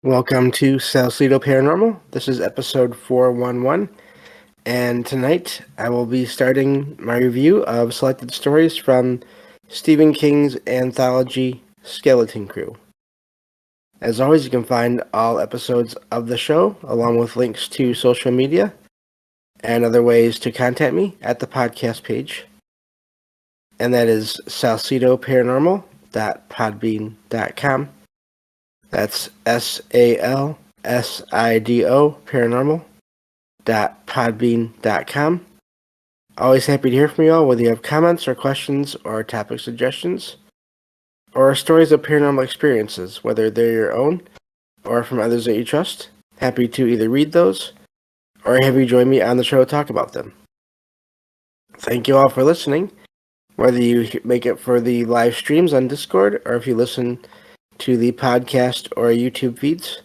Welcome to Salcedo Paranormal. This is episode 411, and tonight I will be starting my review of selected stories from Stephen King's anthology Skeleton Crew. As always, you can find all episodes of the show, along with links to social media and other ways to contact me at the podcast page, and that is salcedoparanormal.podbean.com. That's SALSIDO paranormal.podbean.com. Always happy to hear from you all, whether you have comments or questions or topic suggestions, or stories of paranormal experiences, whether they're your own or from others that you trust. Happy to either read those or have you join me on the show to talk about them. Thank you all for listening, whether you make it for the live streams on Discord or if you listen to the podcast or YouTube feeds,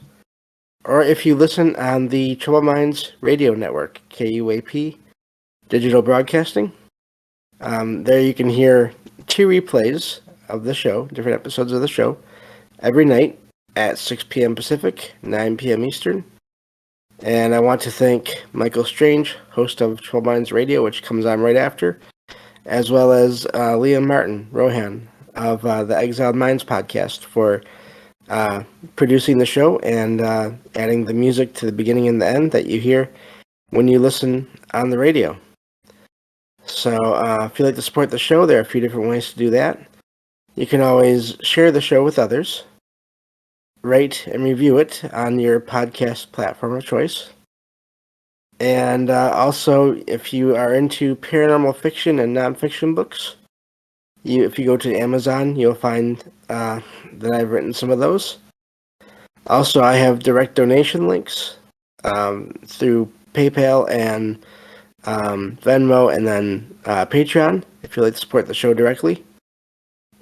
or if you listen on the Troubled Minds radio network, KUAP Digital Broadcasting. There you can hear 2 replays of the show, different episodes of the show, every night at 6 p.m. Pacific, 9 p.m. Eastern. And I want to thank Michael Strange, host of Troubled Minds Radio, which comes on right after, as well as Liam Martin, Rohan, of the Exiled Minds podcast, for producing the show and adding the music to the beginning and the end that you hear when you listen on the radio. So if you'd like to support the show, there are a few different ways to do that. You can always share the show with others, rate and review it on your podcast platform of choice. And also, if you are into paranormal fiction and nonfiction books, if you go to Amazon, you'll find that I've written some of those. Also, I have direct donation links through PayPal and Venmo, and then Patreon, if you'd like to support the show directly.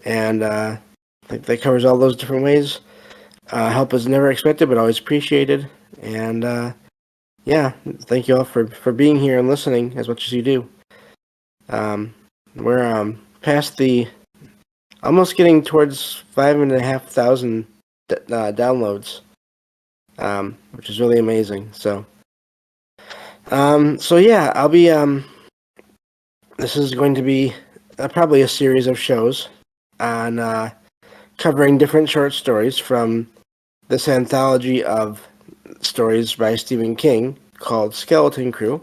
And I think that covers all those different ways. Help is never expected, but always appreciated. And yeah, thank you all for being here and listening as much as you do. We're past the almost getting towards 5,500 downloads, which is really amazing. So yeah, I'll be this is going to be probably a series of shows on covering different short stories from this anthology of stories by Stephen King called Skeleton Crew.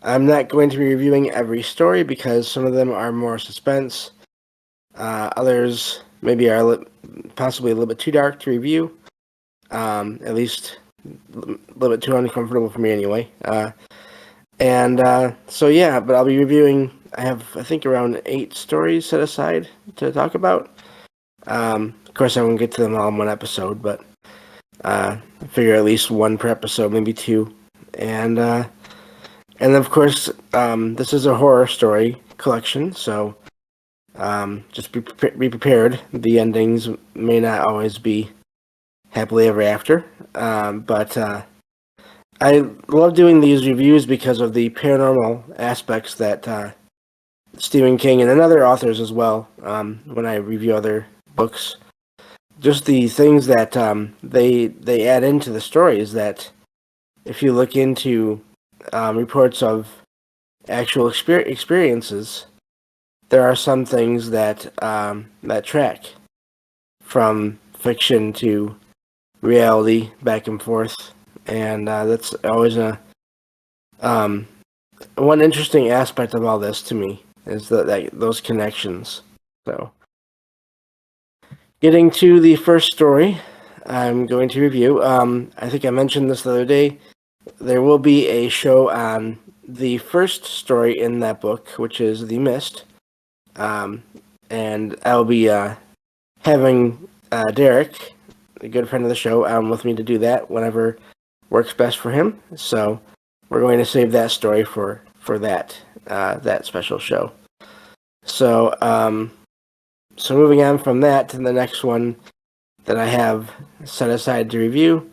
I'm not going to be reviewing every story because some of them are more suspense. Others maybe are possibly a little bit too dark to review. At least a little bit too uncomfortable for me anyway. So yeah, but I'll be reviewing, I have, I think, around 8 stories set aside to talk about. Of course, I won't get to them all in one episode, but I figure at least 1 per episode, maybe 2. And of course, this is a horror story collection, so just be prepared. The endings may not always be happily ever after, but I love doing these reviews because of the paranormal aspects that Stephen King and other authors as well, when I review other books, just the things that they add into the stories that, if you look into reports of actual experiences, there are some things that that track from fiction to reality, back and forth, and that's always one interesting aspect of all this to me, is that those connections. So, getting to the first story I'm going to review, I think I mentioned this the other day. There will be a show on the first story in that book, which is The Mist, and I'll be having Derek, a good friend of the show, on with me to do that whenever works best for him. So we're going to save that story for that special show. So so moving on from that to the next one that I have set aside to review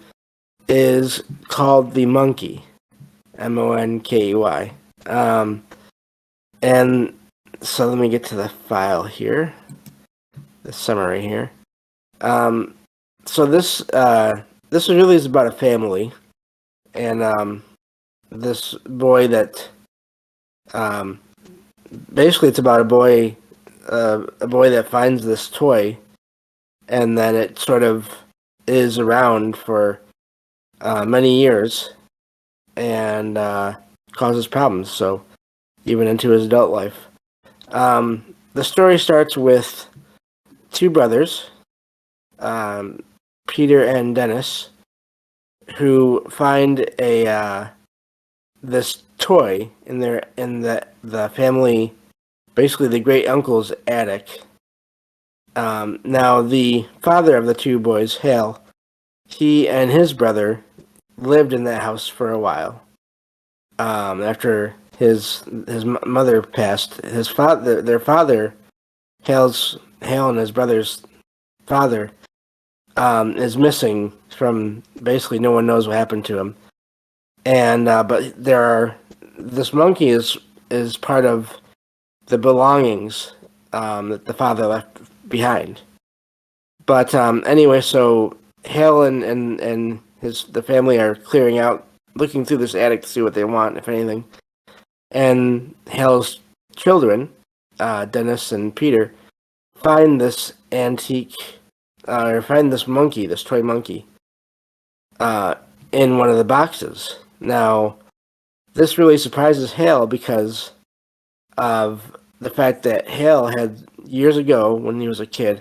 is called The Monkey, Monkey. And so let me get to the file here, the summary here. So this this really is about a family, and this boy that basically it's about a boy that finds this toy, and then it sort of is around for many years and causes problems. So even into his adult life. The story starts with two brothers, Peter and Dennis, who find this toy in the family, basically the great uncle's attic. Now the father of the two boys, Hale, he and his brother lived in that house for a while. After his mother passed, their father, Hale and his brother's father, is missing from basically no one knows what happened to him. And but this monkey is part of the belongings that the father left behind. But anyway, so Hale and the family are clearing out, looking through this attic to see what they want, if anything. And Hale's children, Dennis and Peter, find this antique, or find this monkey, this toy monkey, in one of the boxes. Now, this really surprises Hale because of the fact that Hale had, years ago, when he was a kid,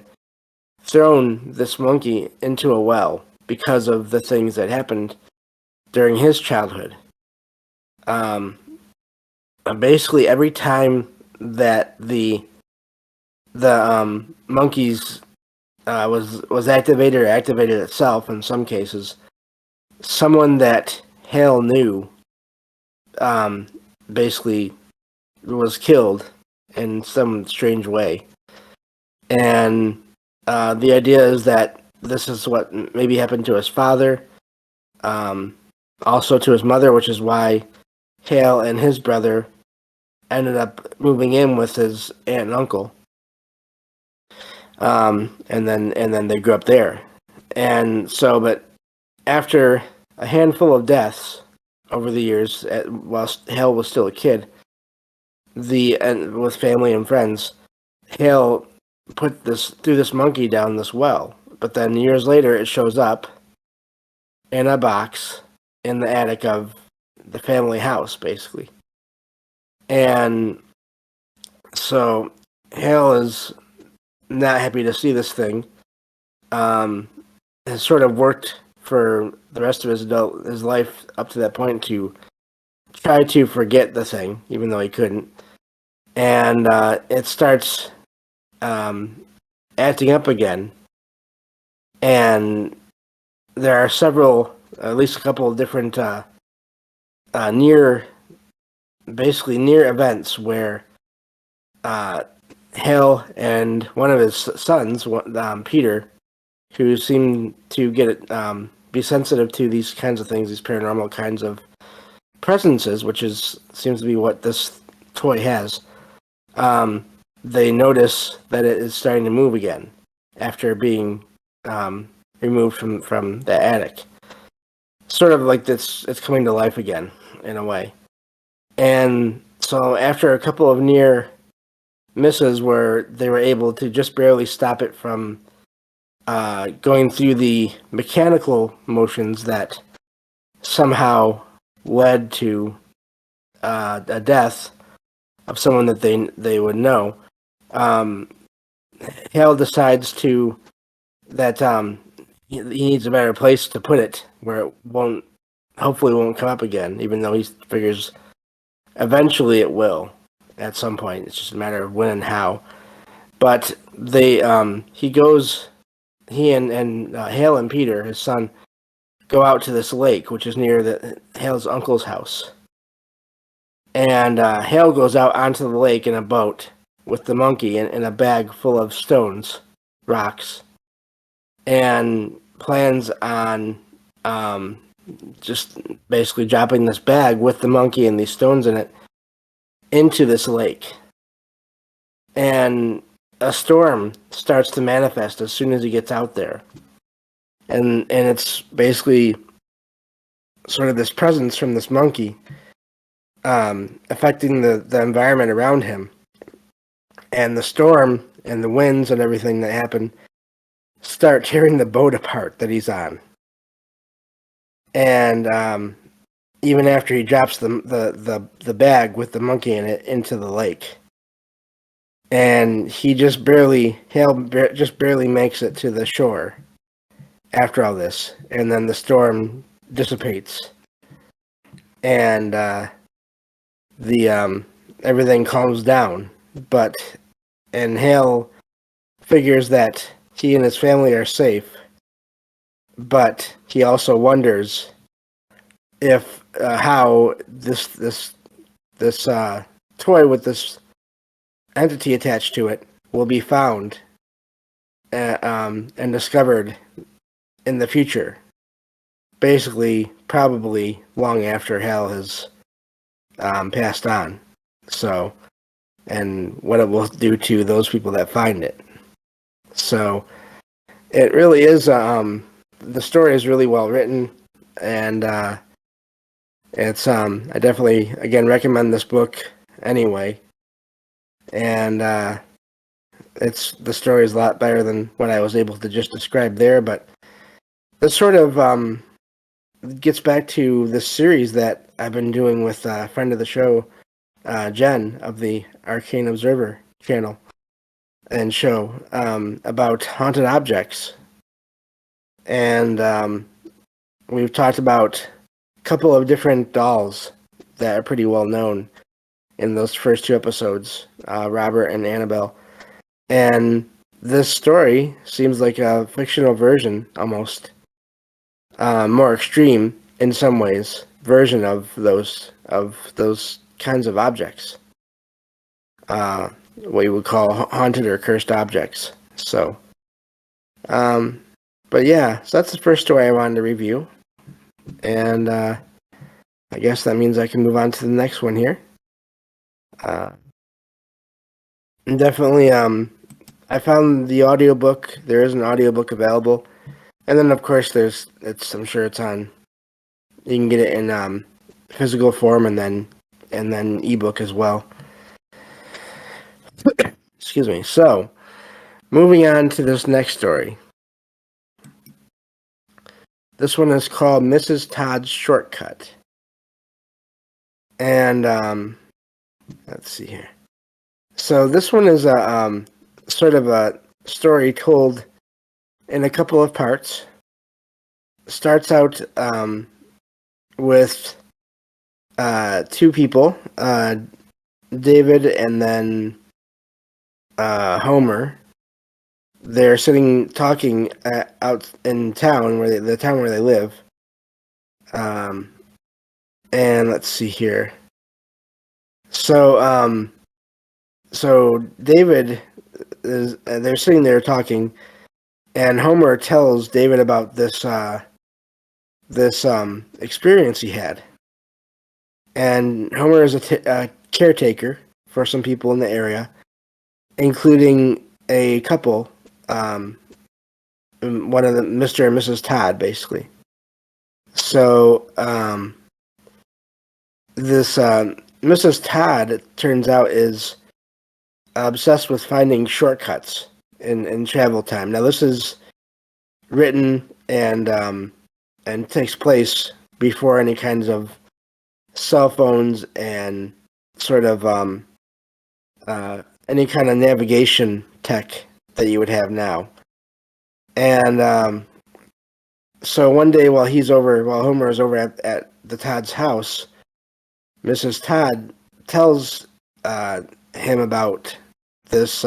thrown this monkey into a well because of the things that happened during his childhood. Basically, every time that the monkeys was activated or activated itself, in some cases, someone that Hale knew basically was killed in some strange way. And the idea is that this is what maybe happened to his father, also to his mother, which is why Hale and his brother ended up moving in with his aunt and uncle. And then they grew up there. And so, but after a handful of deaths over the years, while Hale was still a kid, with family and friends, Hale threw this monkey down this well. But then years later, it shows up in a box in the attic of the family house, basically. And so Hale is not happy to see this thing. Has sort of worked for the rest of his life up to that point to try to forget the thing, even though he couldn't. And it starts acting up again. And there are at least a couple of different near events where Hale and one of his sons, Peter, who seem to be sensitive to these kinds of things, these paranormal kinds of presences, which seems to be what this toy has. They notice that it is starting to move again after being removed from the attic. Sort of like it's coming to life again in a way. And so after a couple of near misses where they were able to just barely stop it from going through the mechanical motions that somehow led to a death of someone that they would know, Hale decides that he needs a better place to put it where it hopefully won't come up again, even though he figures eventually it will at some point. It's just a matter of when and how. But he and Hale and Peter, his son, go out to this lake, which is near Hale's uncle's house. And Hale goes out onto the lake in a boat with the monkey in a bag full of stones, rocks, and plans on just basically dropping this bag with the monkey and these stones in it into this lake. And a storm starts to manifest as soon as he gets out there. and it's basically sort of this presence from this monkey affecting the environment around him, and the storm and the winds and everything that happen start tearing the boat apart that he's on. And even after he drops the bag with the monkey in it into the lake, and he just barely makes it to the shore after all this, and then the storm dissipates, and the everything calms down. And Hale figures that he and his family are safe, but he also wonders if how this toy with this entity attached to it will be found and discovered in the future. Basically, probably long after Hal has passed on. So, and what it will do to those people that find it. So, it really is. The story is really well written, and it's. I definitely again recommend this book anyway. And the story is a lot better than what I was able to just describe there. But this sort of gets back to this series that I've been doing with a friend of the show, Jen of the Arcane Observer channel and show about haunted objects. And we've talked about a couple of different dolls that are pretty well known in those first two episodes, Robert and Annabelle. And this story seems like a fictional version, almost more extreme in some ways, version of those kinds of objects. What you would call haunted or cursed objects. So, but yeah, so that's the first story I wanted to review. And I guess that means I can move on to the next one here. Definitely, I found the audiobook. There is an audiobook available. And then, of course, I'm sure it's on, you can get it in physical form and then ebook as well. Excuse me. So, moving on to this next story. This one is called Mrs. Todd's Shortcut. And, let's see here. So this one is a sort of a story told in a couple of parts. Starts out with two people, David and then Homer. They're sitting talking out in town, the town where they live. And let's see here. So David they're sitting there talking, and Homer tells David about this experience he had. And Homer is a caretaker for some people in the area, including a couple, one of the Mr. and Mrs. Todd, basically. So this Mrs. Todd, it turns out, is obsessed with finding shortcuts in travel time. Now, this is written and takes place before any kinds of cell phones and sort of any kind of navigation tech that you would have now. And so one day while Homer is over at the Todd's house, Mrs. Todd tells him about this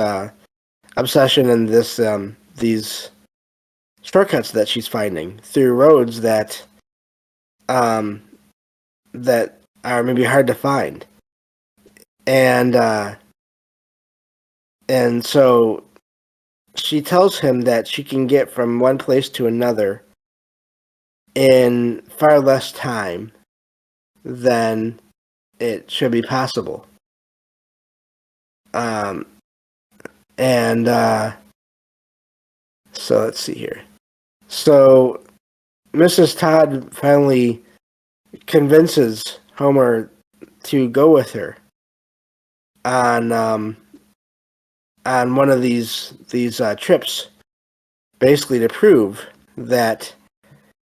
obsession and these shortcuts that she's finding through roads that that are maybe hard to find. And so she tells him that she can get from one place to another in far less time than it should be possible. So let's see here. So Mrs. Todd finally convinces Homer to go with her on one of these trips, basically to prove that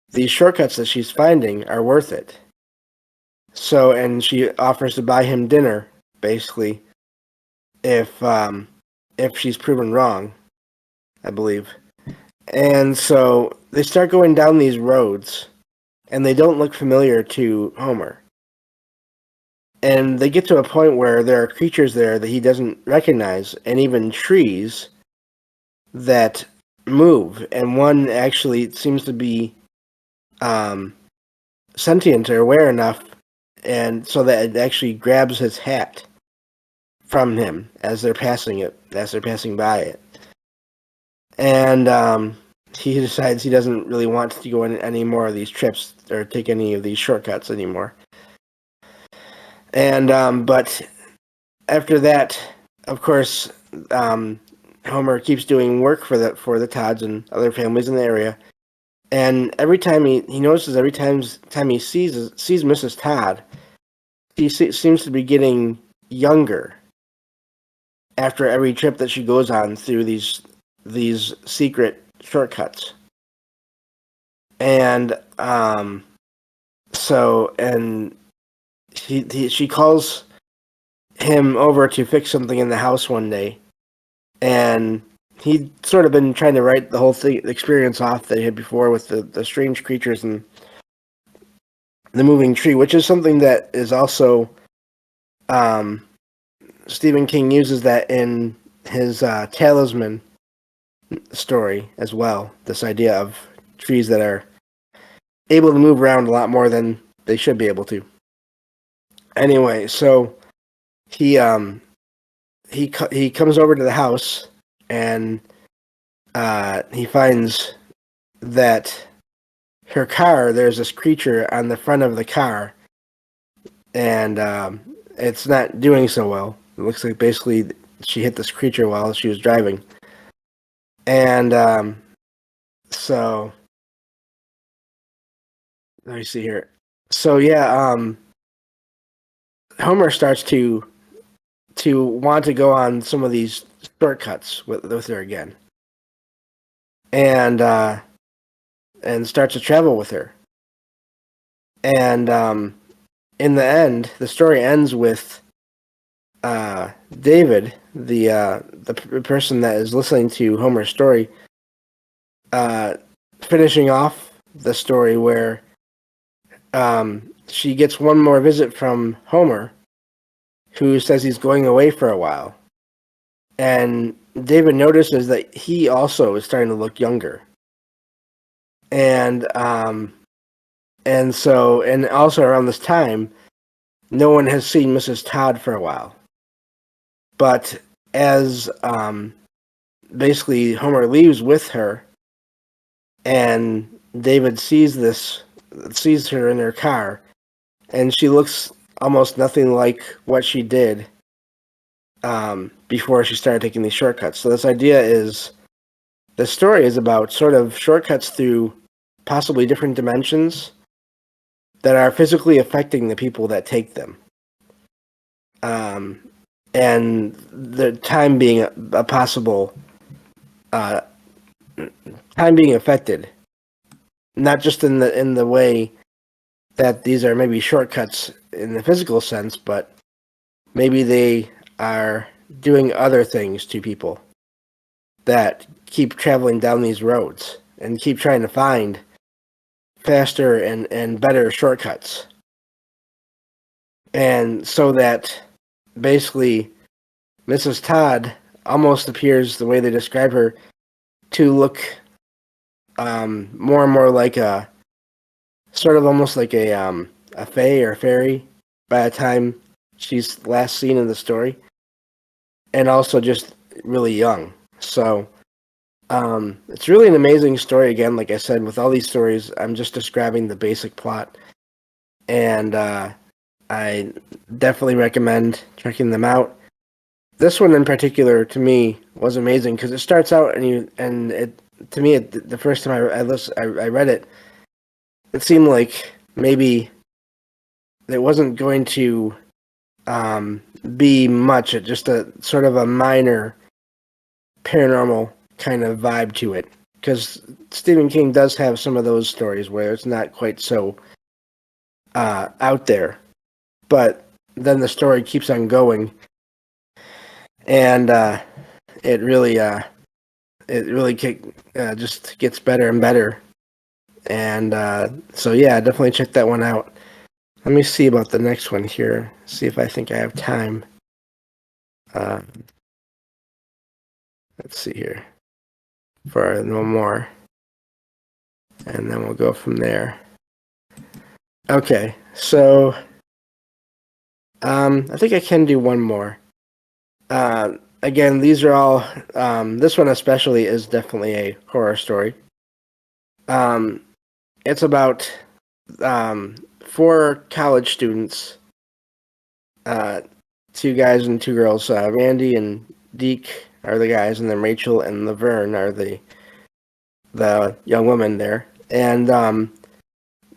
these shortcuts that she's finding are worth it. So, and she offers to buy him dinner, basically, if she's proven wrong, I believe. And so they start going down these roads, and they don't look familiar to Homer. And they get to a point where there are creatures there that he doesn't recognize, and even trees that move. And one actually seems to be sentient or aware enough, and so that it actually grabs his hat from him as they're passing by it. And he decides he doesn't really want to go on any more of these trips or take any of these shortcuts anymore. And but after that, of course, Homer keeps doing work for the Todds and other families in the area. And every time he notices, every time he sees Mrs. Todd, she seems to be getting younger after every trip that she goes on through these secret shortcuts. And she calls him over to fix something in the house one day, and he'd sort of been trying to write the whole experience off that he had before with the strange creatures and the moving tree, which is something that is also Stephen King uses that in his Talisman story as well. This idea of trees that are able to move around a lot more than they should be able to. Anyway, so he comes over to the house, and he finds that her car, there's this creature on the front of the car, and it's not doing so well. It looks like basically she hit this creature while she was driving. And so let me see here. So yeah, Homer starts to want to go on some of these shortcuts with her again, and starts to travel with her. And in the end, the story ends with David, the person that is listening to Homer's story, finishing off the story where she gets one more visit from Homer, who says he's going away for a while. And David notices that he also is starting to look younger. And also around this time, no one has seen Mrs. Todd for a while. But as basically Homer leaves with her, and David sees her in her car, and she looks almost nothing like what she did before she started taking these shortcuts. So this idea is, the story is about sort of shortcuts through possibly different dimensions that are physically affecting the people that take them. And the time being a possible time being affected, not just in the way that these are maybe shortcuts in the physical sense, but maybe they are doing other things to people that keep traveling down these roads and keep trying to find faster and better shortcuts. And so that basically Mrs. Todd almost appears, the way they describe her, to look more and more like a sort of almost like a fae or fairy by the time she's last seen in the story, and also just really young. So it's really an amazing story. Again, like I said, with all these stories, I'm just describing the basic plot, and I definitely recommend checking them out. This one in particular, to me, was amazing because it starts out and to me, the first time I read it, it seemed like maybe it wasn't going to be much, just a sort of a minor paranormal kind of vibe to it. Because Stephen King does have some of those stories where it's not quite so out there, but then the story keeps on going, and it really just gets better and better. And so yeah, definitely check that one out. Let me see about the next one here. See if I think I have time. Let's see here for no more, and then we'll go from there. Okay, so I think I can do one more. Again, these are all. This one especially is definitely a horror story. It's about 4 college students, 2 guys and 2 girls. Randy and Deke are the guys, and then Rachel and Laverne are the young women there. And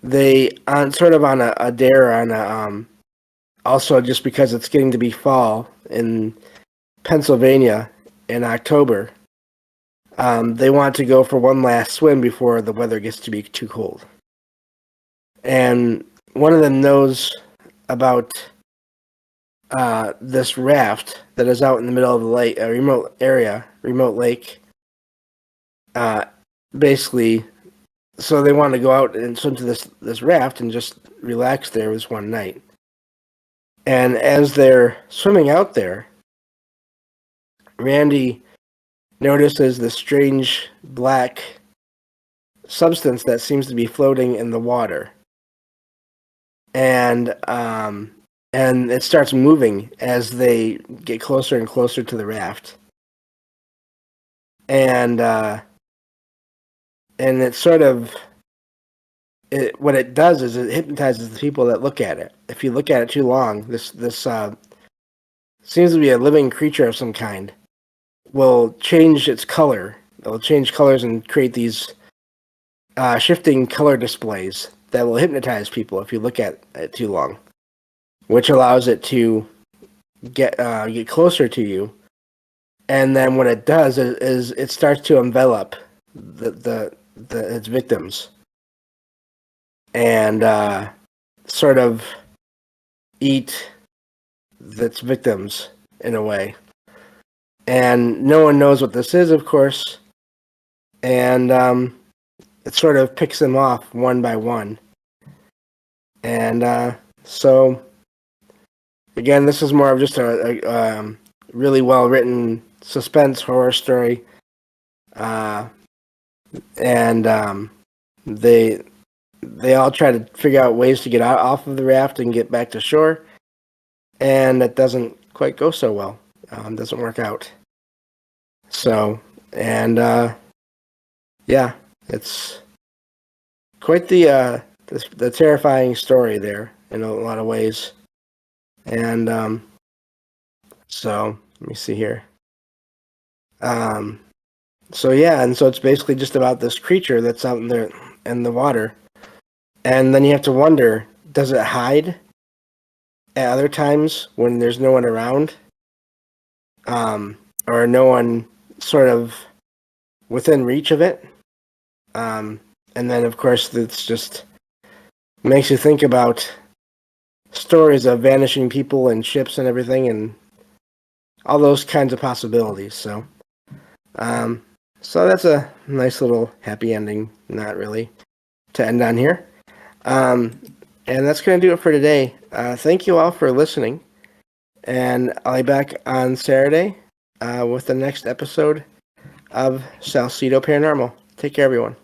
they sort of on a dare on a also just because it's getting to be fall in Pennsylvania in October. They want to go for one last swim before the weather gets to be too cold. And one of them knows about this raft that is out in the middle of the lake, a remote lake. Basically, so they want to go out and swim to this raft and just relax there this one night. And as they're swimming out there, Randy notices this strange black substance that seems to be floating in the water. And it starts moving as they get closer and closer to the raft. And it sort of, what it does is it hypnotizes the people that look at it. If you look at it too long, this seems to be a living creature of some kind, will change its color. It will change colors and create these shifting color displays that will hypnotize people if you look at it too long, which allows it to get closer to you. And then what it does is it starts to envelop its victims and sort of eat its victims in a way. And no one knows what this is, of course, and it sort of picks them off one by one. And so, again, this is more of just a really well-written suspense horror story. And they all try to figure out ways to get off of the raft and get back to shore, and it doesn't quite go so well. Doesn't work out. So, and yeah, it's quite the terrifying story there in a lot of ways. And so let me see here. So yeah, and so it's basically just about this creature that's out in there in the water, and then you have to wonder: does it hide at other times when there's no one around, or no one sort of within reach of it? And then, of course, it's just makes you think about stories of vanishing people and ships and everything, and all those kinds of possibilities. So, so that's a nice little happy ending. Not really to end on here. And that's going to do it for today. Thank you all for listening, and I'll be back on Saturday with the next episode of Salcedo Paranormal. Take care, everyone.